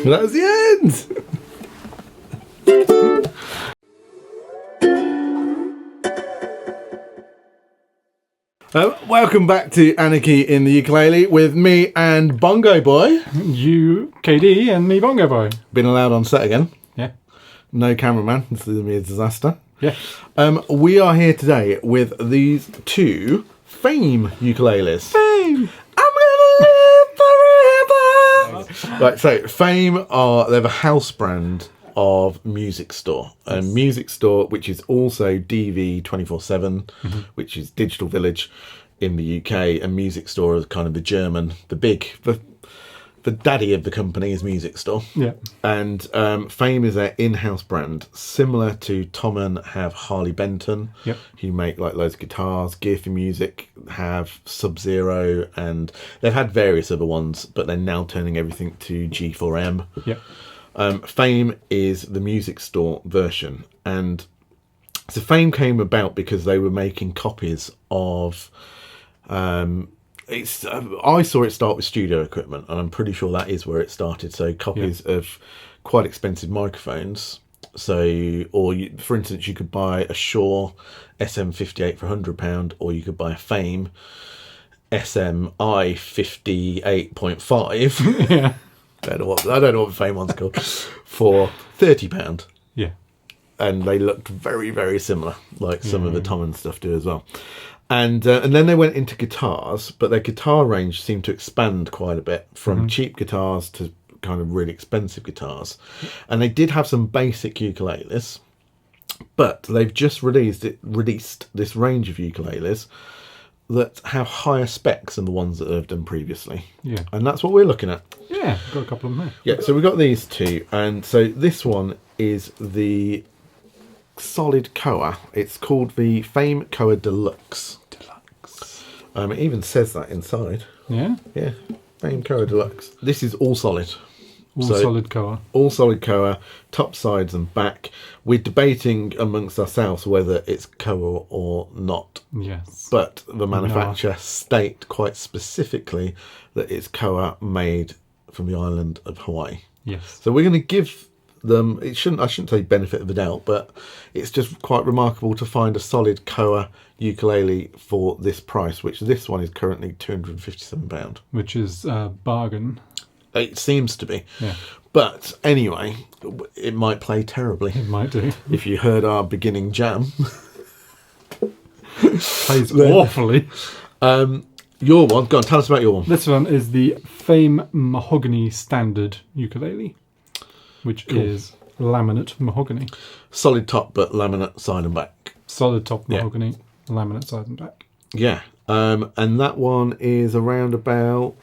That was the end. Welcome back to Anarchy in the Ukulele with me and Bongo Boy. You, KD, and me, Bongo Boy. Been allowed on set again. Yeah. No cameraman. This is going to be a disaster. Yeah. We are here today with these two Fame ukuleles. Fame! I'm gonna live forever! Right, so Fame they're a house brand of music store. A music store which is also DV 24/7, which is Digital Village in the UK. A music store is kind of the German, the daddy of the company is Music Store. Yeah. And Fame is their in-house brand, similar to P.Man have Harley Benton, Yep. who make like loads of guitars. Gear for Music have Sub-Zero, and they've had various other ones, but they're now turning everything to G4M. Yep. Fame is the Music Store version, and so Fame came about because they were making copies of I saw it start with studio equipment, and I'm pretty sure that is where it started. So copies of quite expensive microphones. So, for instance, you could buy a Shure SM58 for £100, or you could buy a Fame SMI 58.5. Yeah. I don't know what the Fame one's called, for £30. Yeah. And they looked very, very similar, like some of the Tom and stuff do as well. And then they went into guitars, but their guitar range seemed to expand quite a bit, from cheap guitars to kind of really expensive guitars. And they did have some basic ukuleles, but they've just released this range of ukuleles that have higher specs than the ones that they've done previously. Yeah. And that's what we're looking at. Yeah, got a couple of them Yeah, so we've got these two, and so this one is the solid Koa. It's called the Fame Koa Deluxe. It even says that inside. Yeah? Yeah, Fame Koa Deluxe. This is all solid. Solid Koa. All solid Koa, top, sides and back. We're debating amongst ourselves whether it's Koa or not. Yes. But the manufacturer state quite specifically that it's Koa made from the island of Hawaii. Yes. So we're going to give them, I shouldn't say benefit of the doubt, but it's just quite remarkable to find a solid Koa ukulele for this price, which this one is currently £257. Which is a bargain. It seems to be. Yeah. But anyway, it might play terribly. It might do. If you heard our beginning jam. Plays awfully. Your one, go on, tell us about your one. This one is the Fame Mahogany Standard Ukulele, which is laminate mahogany. Solid top, but laminate side and back. Solid top mahogany, laminate side and back. Yeah. And that one is around about...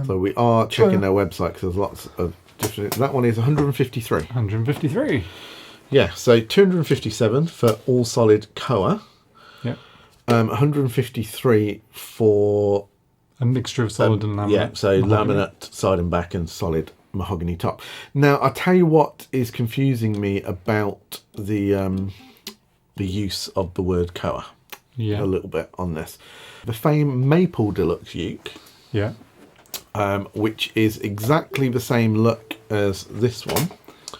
So we are checking their website because there's lots of different... That one is 153. 153. Yeah, so 257 for all solid Koa. Yeah. 153 for... A mixture of solid and laminate. Yeah, so mahogany. laminate side and back and solid mahogany top. Now, I'll tell you what is confusing me about the use of the word Koa. Yeah. A little bit on this. The Fame Maple Deluxe Uke, Yeah. which is exactly the same look as this one,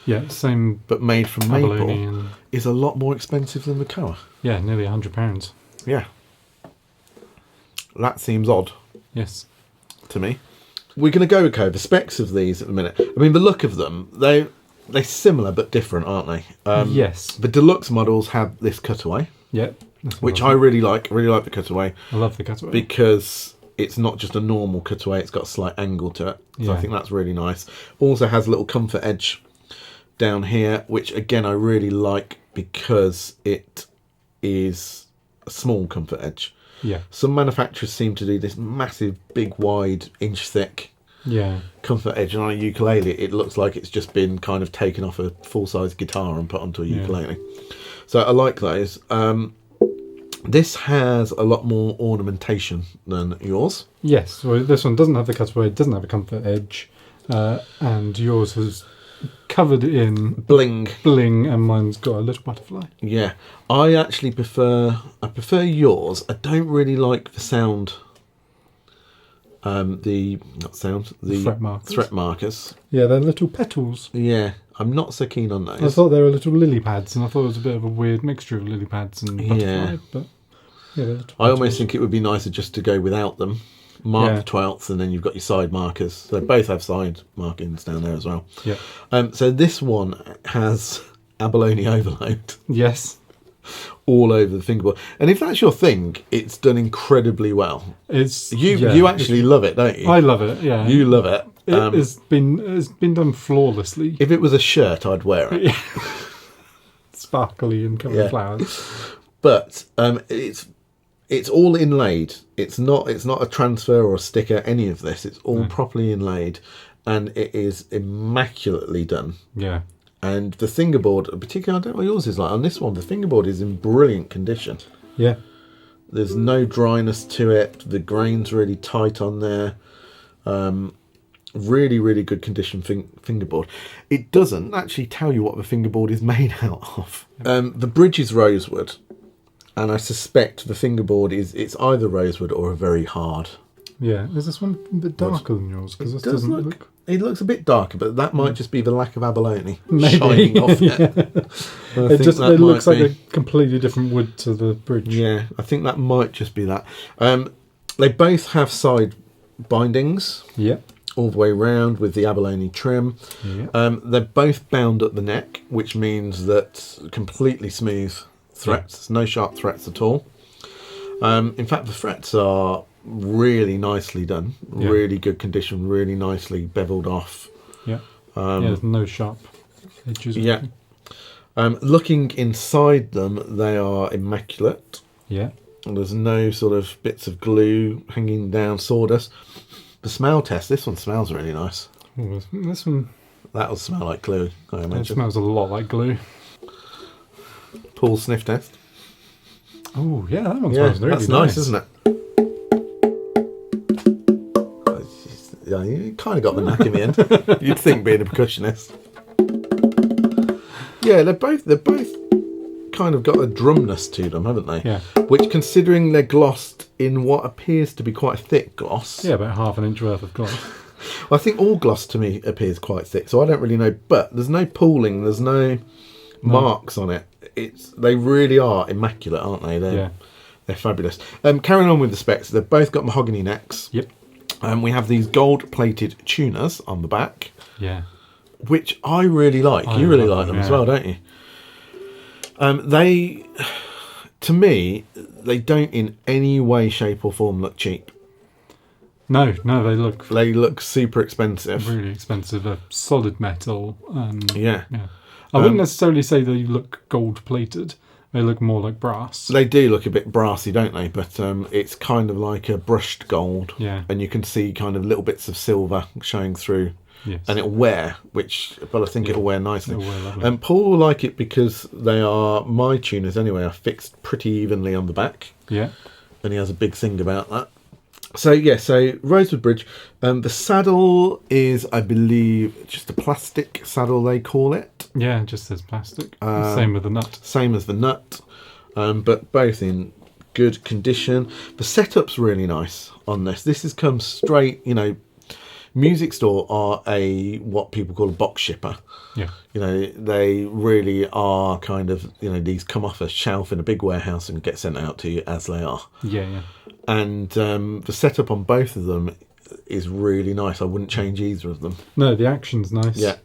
Yeah, same. but made from abalone maple, and- is a lot more expensive than the Koa. Yeah, nearly £100. Yeah. That seems odd Yes. to me. We're going to go with Koa. The specs of these at the minute. I mean, the look of them, they're similar but different, aren't they? Yes. The deluxe models have this cutaway, Yeah. which I really like. I really like the cutaway. I love the cutaway. Because it's not just a normal cutaway, it's got a slight angle to it. So I Yeah. think that's really nice. Also has a little comfort edge down here, which again I really like because it is a small comfort edge. Yeah. Some manufacturers seem to do this massive, big, wide, inch thick Yeah. comfort edge, and on a ukulele it looks like it's just been kind of taken off a full-size guitar and put onto a ukulele. So I like those. This has a lot more ornamentation than yours. Yes. Well, this one doesn't have the cutaway, doesn't have a comfort edge, and yours has covered in Bling. bling, and mine's got a little butterfly. Yeah, I actually prefer yours. I don't really like the sound the Threat markers. markers. Yeah, they're little petals. Yeah, I'm not so keen on I those. thought they were little lily pads, and I thought it was a bit of a weird mixture of lily pads and butterfly. Yeah. But yeah, they're little I almost petals. think it would be nicer just to go without them. Mark Yeah. the 12th, and then you've got your side markers. So they both have side markings down there as well. Yeah. So this one has abalone overload Yes. all over the fingerboard, and if that's your thing, it's done incredibly well. You actually love it, don't you? I love it. Yeah. You love it. It's been done flawlessly. If it was a shirt, I'd wear it. Sparkly and covered in flowers. But it's all inlaid. It's not a transfer or a sticker. Any of this. It's all properly inlaid, and it is immaculately done. Yeah. And the fingerboard, particularly, I don't know what yours is like. On this one, the fingerboard is in brilliant condition. Yeah. There's no dryness to it. The grain's really tight on there. Really, really good condition fingerboard. It doesn't actually tell you what the fingerboard is made out of. The bridge is rosewood, and I suspect the fingerboard it's either rosewood or a very hard. Yeah. Is this one a bit darker than yours? Because this doesn't look. It looks a bit darker, but that might just be the lack of abalone Maybe. shining off it. It looks like a completely different wood to the bridge. Yeah, I think that might just be that. They both have side bindings. Yeah. All the way round with the abalone trim. Yeah. They're both bound at the neck, which means that completely smooth threats. No sharp threats at all. In fact, the threats are really nicely done. Yeah. Really good condition. Really nicely beveled off. Yeah. There's no sharp edges. Yeah. Looking inside them, they are immaculate. Yeah. There's no sort of bits of glue hanging down, sawdust. The smell test, this one smells really nice. Ooh, this one. That'll smell like glue, I It imagine. smells a lot like glue. Paul's sniff test. Oh, yeah, that one Yeah, smells really that's nice, isn't it? Yeah, you kind of got the knack in the end. You'd think being a percussionist. Yeah, they're both kind of got a drumness to them, haven't they? Yeah. Which, considering they're glossed in what appears to be quite a thick gloss. Yeah, about half an inch worth of gloss. I think all gloss to me appears quite thick, so I don't really know. But there's no pooling, there's no marks on it. They really are immaculate, aren't they? They're fabulous. Carrying on with the specs, they've both got mahogany necks. Yep. We have these gold-plated tuners on the back. Yeah. Which I really like. You really like them as well, don't you? They, to me, they don't in any way, shape, or form look cheap. No, they look super expensive. really expensive. They're solid metal. Yeah. I wouldn't necessarily say they look gold plated. They look more like brass. They do look a bit brassy, don't they? But it's kind of like a brushed gold. Yeah. And you can see kind of little bits of silver showing through. Yes. And it'll wear, but I think it'll wear nicely. It'll wear lovely. And Paul will like it because they are, my tuners anyway, are fixed pretty evenly on the back. Yeah. And he has a big thing about that. So Rosewood Bridge. The saddle is, I believe, just a plastic saddle, they call it. Yeah, it just says plastic. Same with the nut. Same as the nut, but both in good condition. The setup's really nice on this. This has come straight, Music Store are what people call a box shipper. Yeah. They really are kind of, these come off a shelf in a big warehouse and get sent out to you as they are. Yeah. And the setup on both of them is really nice. I wouldn't change either of them. No, the action's nice. Yeah.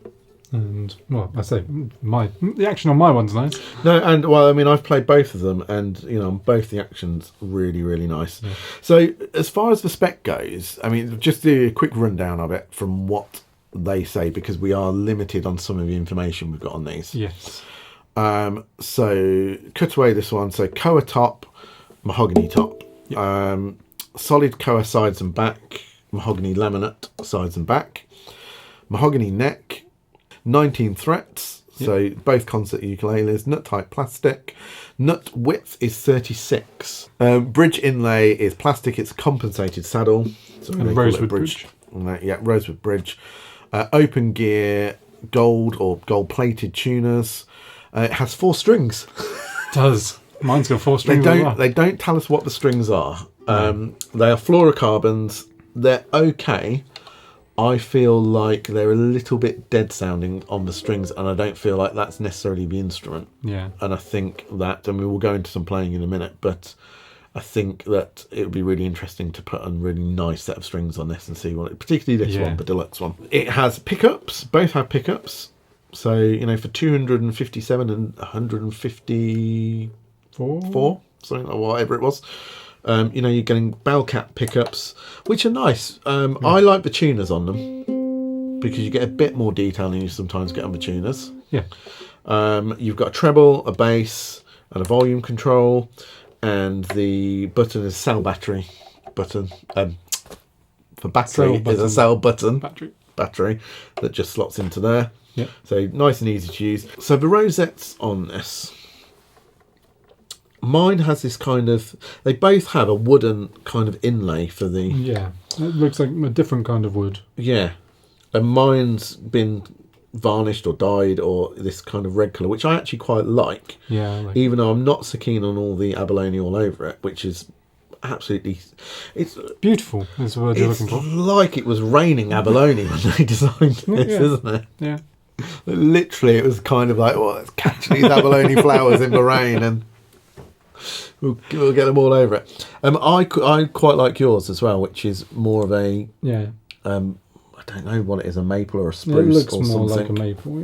And, well, I say, the action on my one's nice. No, and, well, I mean, I've played both of them, and, both the actions really, really nice. Yeah. So, as far as the spec goes, I mean, just do a quick rundown of it from what they say, because we are limited on some of the information we've got on these. Yes. So, cut away this one. So, Koa top, mahogany top. Yep. Solid Koa sides and back, mahogany laminate sides and back. Mahogany neck. 19 threats, so both concert ukuleles, nut type plastic. Nut width is 36. Bridge inlay is plastic, it's a compensated saddle. So and rosewood bridge. Rosewood bridge. Open gear, gold or gold plated tuners. It has 4 strings. It does. Mine's got 4 strings. They don't tell us what the strings are. They are fluorocarbons. they're okay. I feel like they're a little bit dead sounding on the strings, and I don't feel like that's necessarily the instrument. Yeah. And I think that, and we will go into some playing in a minute, but I think that it would be really interesting to put a really nice set of strings on this and see what, particularly this one, the deluxe one. It has pickups, both have pickups. So, you know, for 257 and 154, something like whatever it was. You know, you're getting bell cap pickups, which are nice. I like the tuners on them because you get a bit more detail than you sometimes get on the tuners. Yeah. You've got a treble, a bass, and a volume control, and the button is cell battery button. For battery is a cell button battery that just slots into there. Yeah. So nice and easy to use. So the rosettes on this. Mine has this kind of... They both have a wooden kind of inlay for the... Yeah, it looks like a different kind of wood. Yeah. And mine's been varnished or dyed or this kind of red colour, which I actually quite like. Yeah, I like even though I'm not so keen on all the abalone all over it, which is absolutely... It's beautiful, is the word you're looking for. It's like it was raining abalone when they designed this, isn't it? Yeah. Literally, it was kind of like, well, let's catch these abalone flowers in the rain and... We'll get them all over it. I quite like yours as well, which is more of a... Yeah. I don't know what it is, a maple or a spruce it looks or more something. like a maple,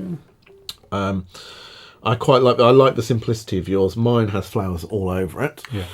yeah. I like the simplicity of yours. Mine has flowers all over it. Yeah.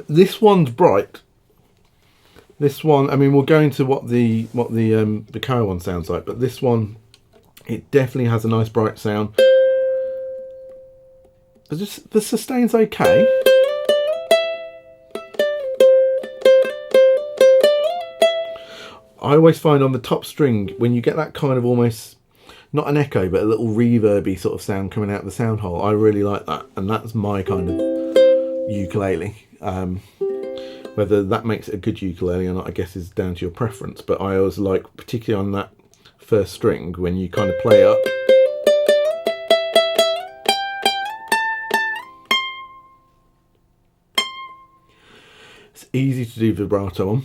This one's bright. This one, I mean, we'll go into what the Koa one sounds like, but this one, it definitely has a nice bright sound. The sustain's okay. I always find on the top string, when you get that kind of almost, not an echo, but a little reverby sort of sound coming out of the sound hole, I really like that. And that's my kind of ukulele. Whether that makes it a good ukulele or not, I guess is down to your preference. But I always like, particularly on that first string, when you kind of play up. It's easy to do vibrato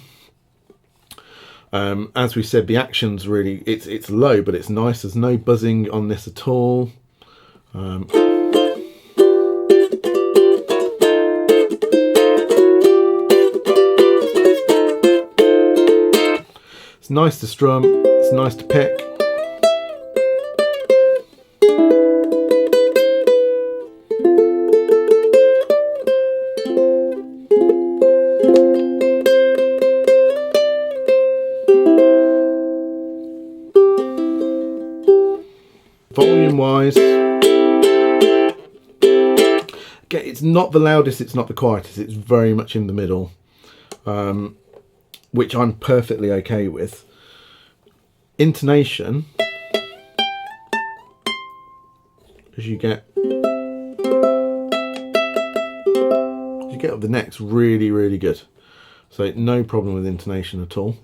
on. As we said, the action's really, it's low, but it's nice. There's no buzzing on this at all. It's nice to strum, it's nice to pick. Volume wise, it's not the loudest, it's not the quietest, it's very much in the middle, which I'm perfectly okay with. Intonation, as you get up the neck's really, really good. So no problem with intonation at all.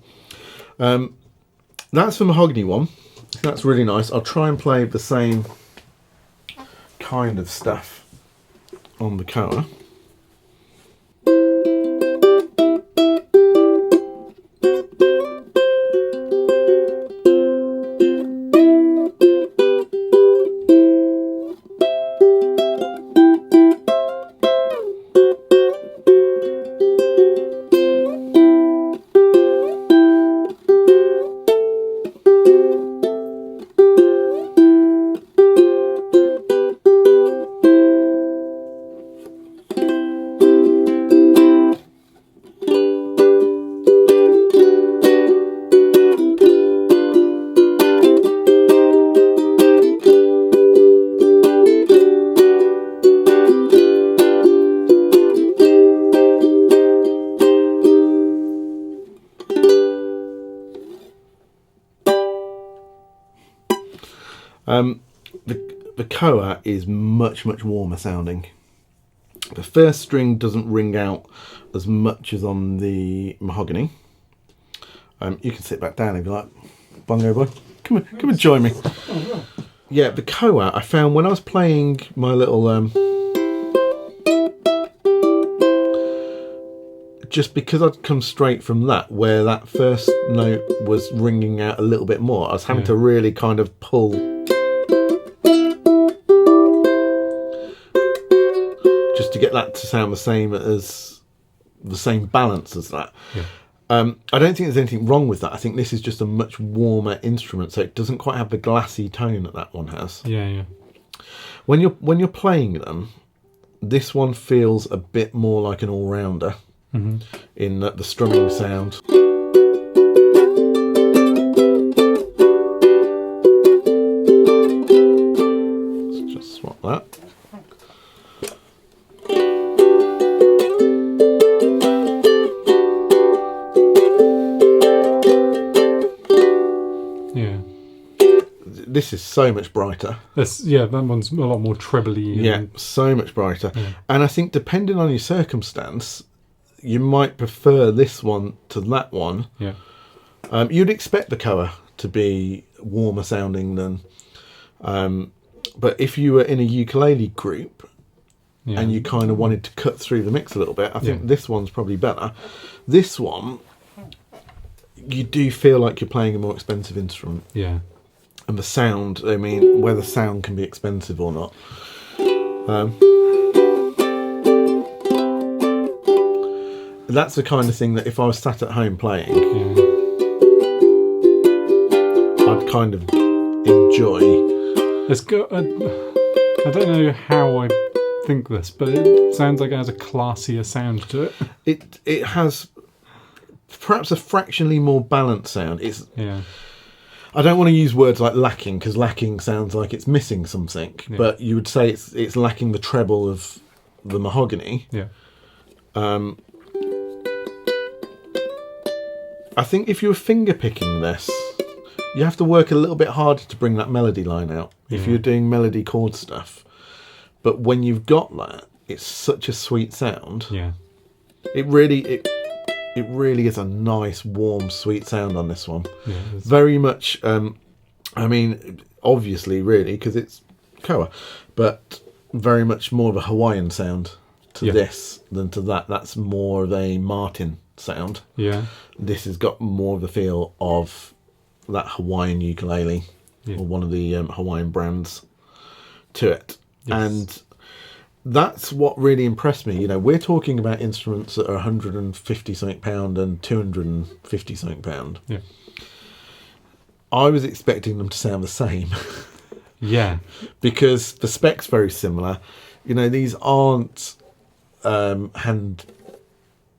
That's the Mahogany one. That's really nice. I'll try and play the same kind of stuff on the Koa. The Koa is much warmer sounding. The first string doesn't ring out as much as on the Mahogany. You can sit back down if you like. Bongo boy, come and join me. Yeah, the Koa I found when I was playing my little just because I'd come straight from that, where that first note was ringing out a little bit more, I was having to really kind of pull just to get that to sound the same balance as that. Yeah. I don't think there's anything wrong with that. I think this is just a much warmer instrument, so it doesn't quite have the glassy tone that one has. Yeah. When you're playing them, this one feels a bit more like an all-rounder in the strumming sound. Let's just swap that. This is so much brighter. That one's a lot more trebly. Yeah, so much brighter. Yeah. And I think depending on your circumstance, you might prefer this one to that one. Yeah. You'd expect the Koa to be warmer sounding than... but if you were in a ukulele group and you kind of wanted to cut through the mix a little bit, I think this one's probably better. This one, you do feel like you're playing a more expensive instrument. Yeah. And the sound, I mean, whether sound can be expensive or not. That's the kind of thing that if I was sat at home playing, I'd kind of enjoy. It's got I don't know how I think this, but it sounds like it has a classier sound to it. It has perhaps a fractionally more balanced sound. I don't want to use words like lacking, because lacking sounds like it's missing something. Yeah. But you would say it's lacking the treble of the Mahogany. Yeah. I think if you were finger picking this, you have to work a little bit harder to bring that melody line out. If you're doing melody chord stuff. But when you've got that, it's such a sweet sound. Yeah. It really is a nice, warm, sweet sound on this one. Yeah, very much, I mean, obviously, really, because it's Koa, but very much more of a Hawaiian sound to this than to that. That's more of a Martin sound. Yeah. This has got more of the feel of that Hawaiian ukulele, or one of the Hawaiian brands to it. Yes. And that's what really impressed me. You know, we're talking about instruments that are 150 something pound and 250 something pound. Yeah. I was expecting them to sound the same. Yeah. Because the spec's very similar. You know, these aren't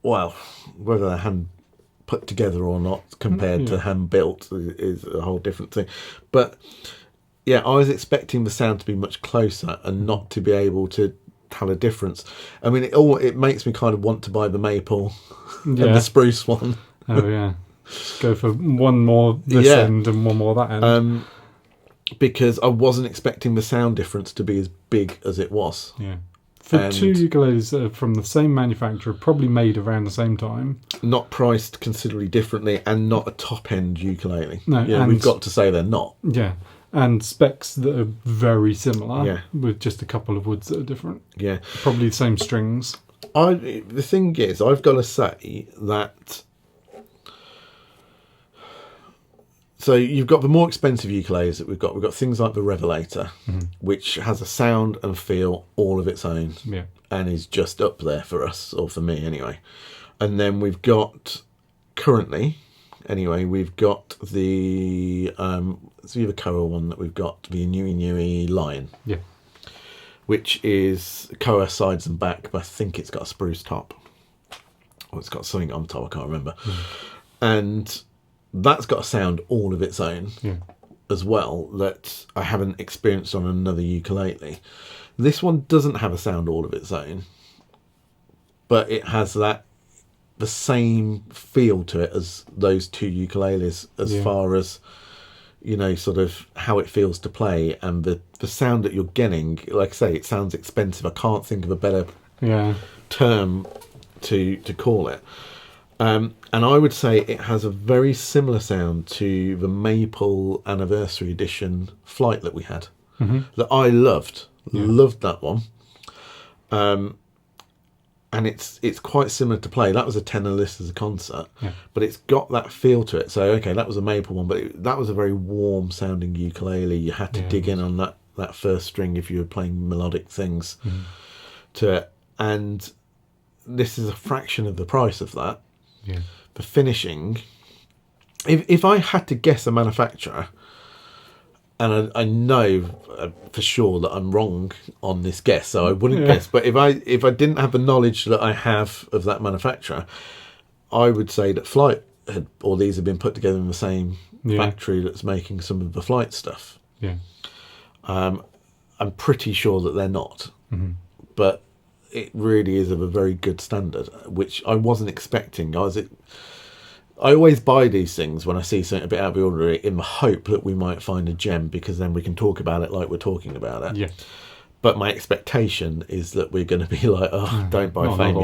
whether they're hand put together or not compared to hand built is a whole different thing. But yeah, I was expecting the sound to be much closer and not to be able to tell a difference. I mean, it makes me kind of want to buy the maple and the spruce one. Oh yeah, go for one more this end and one more that end. Because I wasn't expecting the sound difference to be as big as it was. Yeah. For two ukuleles that are from the same manufacturer, probably made around the same time. Not priced considerably differently, and not a top-end ukulele. No, yeah, we've got to say they're not. Yeah, and specs that are very similar, with just a couple of woods that are different. Yeah. Probably the same strings. The thing is, I've got to say that... So you've got the more expensive ukuleles that we've got. We've got things like the Revelator, which has a sound and feel all of its own, and is just up there for us, or for me anyway. And then we've got currently, anyway, we've got the the Koa one that we've got, the Nui Lion, which is Koa sides and back, but I think it's got a spruce top, or it's got something on top. I can't remember, and that's got a sound all of its own as well that I haven't experienced on another ukulele. This one doesn't have a sound all of its own, but it has the same feel to it as those two ukuleles as far as sort of how it feels to play, and the sound that you're getting. Like I say, it sounds expensive. I can't think of a better term to call it. And I would say it has a very similar sound to the Maple Anniversary Edition Flight that we had, that I loved that one. And it's quite similar to play. That was a tenor list as a concert, but it's got that feel to it. So okay, that was a Maple one, but that was a very warm sounding ukulele. You had to dig in on that first string if you were playing melodic things to it. And this is a fraction of the price of that. Yeah. The finishing, if I had to guess a manufacturer, and I know for sure that I'm wrong on this guess, so I wouldn't guess. But if I didn't have the knowledge that I have of that manufacturer, I would say that Flight these have been put together in the same factory that's making some of the Flight stuff. Yeah. I'm pretty sure that they're not, but it really is of a very good standard, which I wasn't expecting. I always buy these things when I see something a bit out of the ordinary in the hope that we might find a gem, because then we can talk about it like we're talking about it. Yeah. But my expectation is that we're going to be like, don't buy Fame.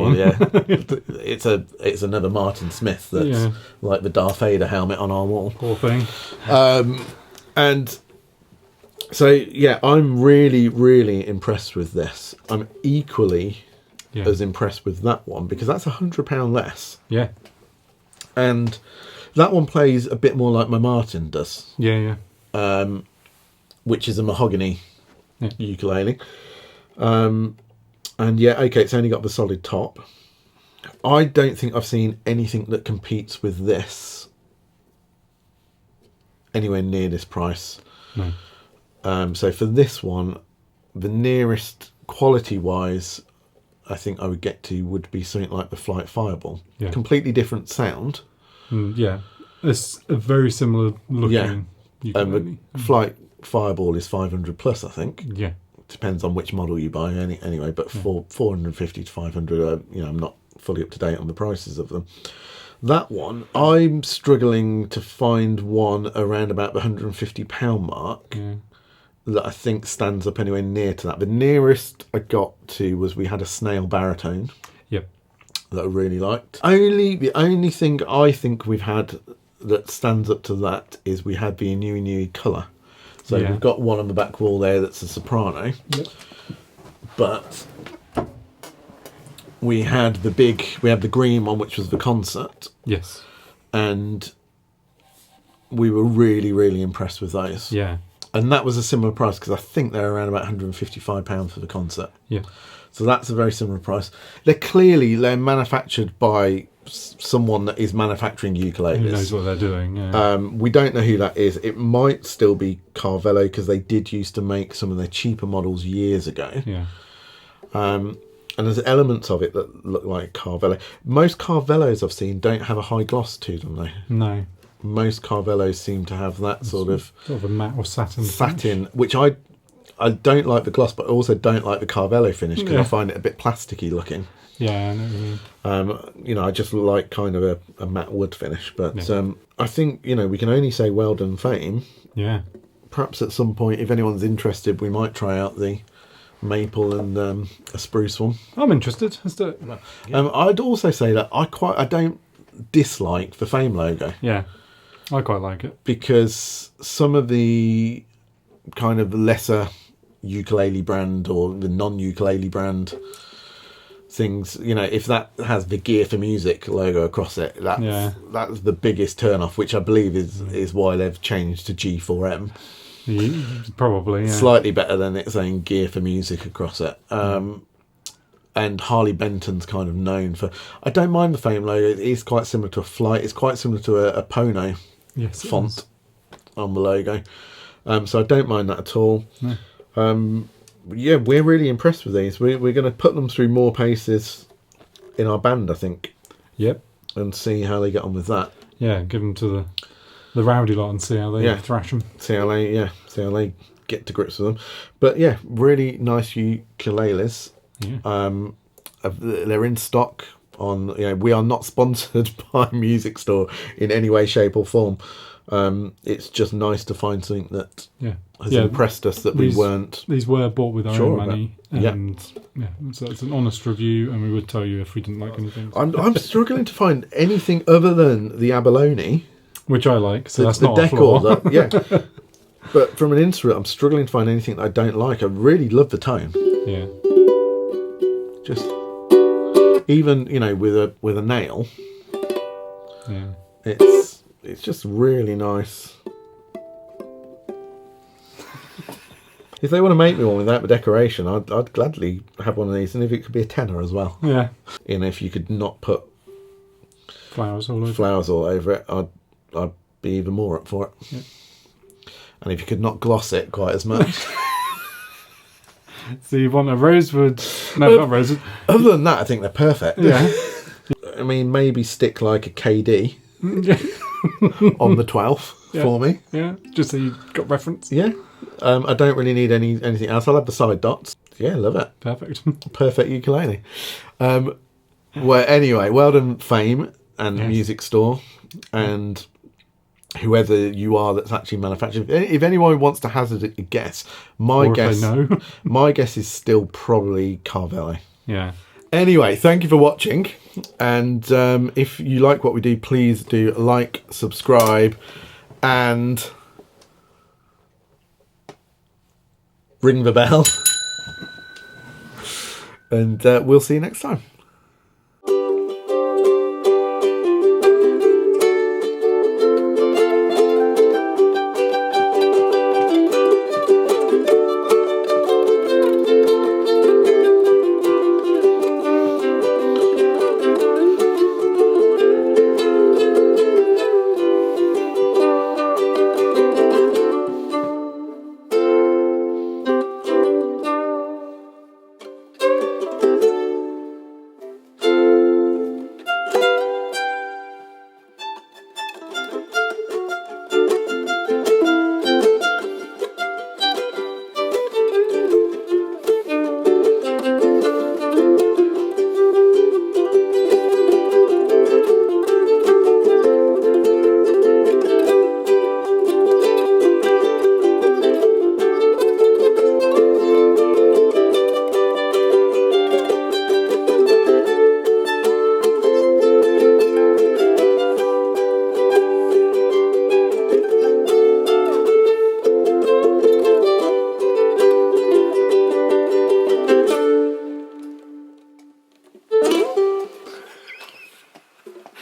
It's another Martin Smith that's like the Darth Vader helmet on our wall. Poor thing. And so, yeah, I'm really, really impressed with this. I'm equally as impressed with that one, because that's £100 less. Yeah. And that one plays a bit more like my Martin does. Yeah. Which is a Mahogany ukulele. And it's only got the solid top. I don't think I've seen anything that competes with this anywhere near this price. No. So for this one, the nearest quality-wise I think I would get to would be something like the Flight Fireball. Yeah. Completely different sound. It's a very similar looking ukulele. Flight Fireball is 500 plus, I think. Yeah. Depends on which model you buy anyway, but for 450 to 500, I'm not fully up to date on the prices of them. That one, I'm struggling to find one around about the £150 mark. That I think stands up anywhere near to that. The nearest I got to was we had a snail baritone. Yep. That I really liked. The only thing I think we've had that stands up to that is we had the Inui colour. So we've got one on the back wall there that's a soprano. Yep. But we had the green one, which was the concert. Yes. And we were really, really impressed with those. Yeah. And that was a similar price, because I think they're around about £155 for the concert. Yeah. So that's a very similar price. They're manufactured by someone that is manufacturing ukuleles. Who knows what they're doing. Yeah. We don't know who that is. It might still be Carvello, because they did used to make some of their cheaper models years ago. Yeah. And there's elements of it that look like Carvello. Most Carvellos I've seen don't have a high gloss to them, though. No. Most Carvellos seem to have that sort of a matte or satin, which I don't like the gloss, but I also don't like the Carvello finish, because I find it a bit plasticky looking. Yeah, I know what you mean. I just like kind of a matte wood finish. But I think we can only say well done, Fame. Yeah. Perhaps at some point, if anyone's interested, we might try out the maple and a spruce one. I'm interested. Let's do it. I'd also say that I don't dislike the Fame logo. Yeah. I quite like it, because some of the kind of lesser ukulele brand or the non-ukulele brand things, if that has the Gear for Music logo across it, that's the biggest turn off, which I believe is why they've changed to G4M. Probably, yeah. Slightly better than it saying Gear for Music across it. And Harley Benton's kind of known for... I don't mind the Fame logo. It is quite similar to a Flight. It's quite similar to a Pono font on the logo. So I don't mind that at all. No. We're really impressed with these. We're going to put them through more paces in our band, I think. Yep. And see how they get on with that. Yeah, give them to the rowdy lot and see how they thrash them. See how they get to grips with them. But yeah, really nice ukuleles. Yeah. They're in stock on. We are not sponsored by Music Store in any way, shape, or form. It's just nice to find something that Yeah. has impressed us that we weren't. These were bought with our Sure own of it. money, Yeah. and so it's an honest review, and we would tell you if we didn't like anything. I'm struggling to find anything other than the abalone. Which I like, so that's the not a decor. flaw. Yeah. But from an instrument, I'm struggling to find anything that I don't like. I really love the tone. Yeah. Just even with a nail, Yeah. it's just really nice. If they want to make me one without the decoration, I'd gladly have one of these, and if it could be a tenner as well. Yeah. If you could not put Flowers all over it, I'd be even more up for it. Yeah. And if you could not gloss it quite as much. So you want a rosewood? No, not rosewood. Other than that, I think they're perfect. Yeah. I mean, maybe stick like a KD on the 12th for me. Yeah, just so you got reference. Yeah. I don't really need anything else. I'll have the side dots. Yeah, love it. Perfect. Perfect ukulele. Well, anyway, well done, Fame and Music Store, and whoever you are that's actually manufacturing. If anyone wants to hazard a guess, my guess is still probably Carvelli. Yeah. Anyway, thank you for watching, and if you like what we do, please do like, subscribe, and ring the bell. And we'll see you next time.